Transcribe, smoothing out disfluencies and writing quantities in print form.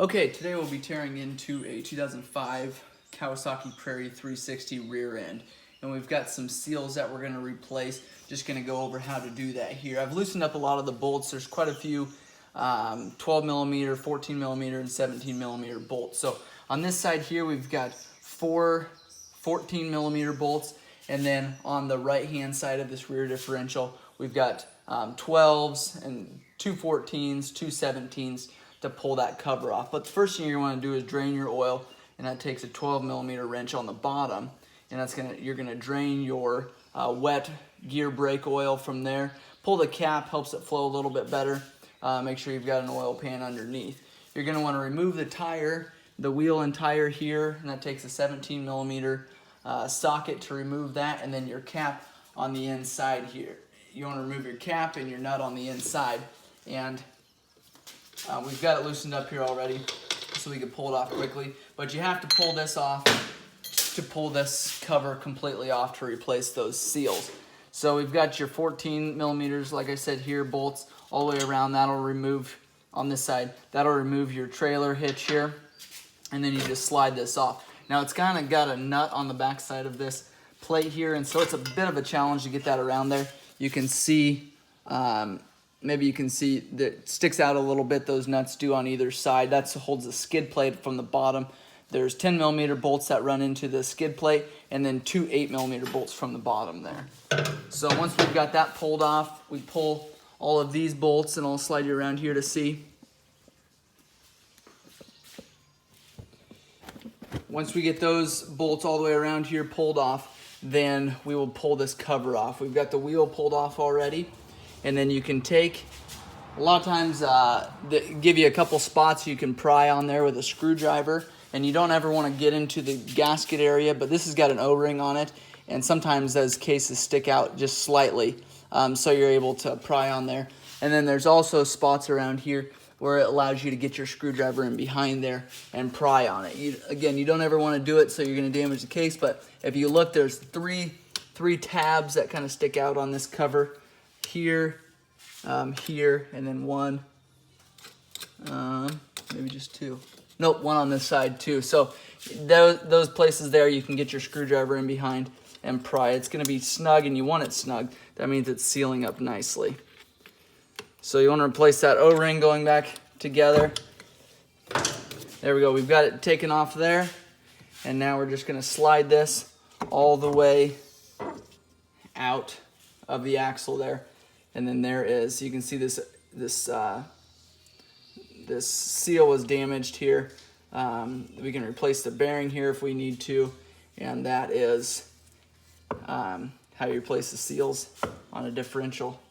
Okay, today we'll be tearing into a 2005 Kawasaki Prairie 360 rear end. And we've got some seals that we're going to replace. Just going to go over how to do that here. I've loosened up a lot of the bolts. There's quite a few 12 millimeter, 14 millimeter, and 17 millimeter bolts. So on this side here, we've got 4 14 millimeter bolts. And then on the right hand side of this rear differential, we've got 12s and 2 14s, 2 17s to pull that cover off. But the first thing you're going to want to do is drain your oil, and that takes a 12 millimeter wrench on the bottom, and you're gonna drain your wet gear brake oil from there. Pull the cap, helps it flow a little bit better. Make sure you've got an oil pan underneath. You're gonna want to remove the tire, the wheel and tire here, and that takes a 17 millimeter socket to remove that, and then your cap on the inside here. You want to remove your cap and your nut on the inside, and we've got it loosened up here already, so we can pull it off quickly. But you have to pull this off to pull this cover completely off to replace those seals. So we've got your 14 millimeters, like I said here, bolts all the way around. That'll remove, on this side, that'll remove your trailer hitch here, and then you just slide this off. Now it's kind of got a nut on the back side of this plate here, and so it's a bit of a challenge to get that around there. You can see, maybe you can see that it sticks out a little bit, those nuts do on either side. That holds the skid plate from the bottom. There's 10 millimeter bolts that run into the skid plate, and then 2 8 millimeter bolts from the bottom there. So once we've got that pulled off, we pull all of these bolts, and I'll slide you around here to see. Once we get those bolts all the way around here pulled off, then we will pull this cover off. We've got the wheel pulled off already, and then you can take, a lot of times they give you a couple spots you can pry on there with a screwdriver, and you don't ever want to get into the gasket area, but this has got an O-ring on it, and sometimes those cases stick out just slightly, so you're able to pry on there. And then there's also spots around here where it allows you to get your screwdriver in behind there and pry on it. Again, you don't ever want to do it, so you're going to damage the case, but if you look, there's three tabs that kind of stick out on this cover. Here, here, and then one, maybe just two. Nope, one on this side too. So those places there, you can get your screwdriver in behind and pry. It's going to be snug, and you want it snug. That means it's sealing up nicely. So you want to replace that O-ring going back together. There we go. We've got it taken off there, and now we're just going to slide this all the way out of the axle there. And then there is, you can see this seal was damaged here. We can replace the bearing here if we need to, and that is how you replace the seals on a differential.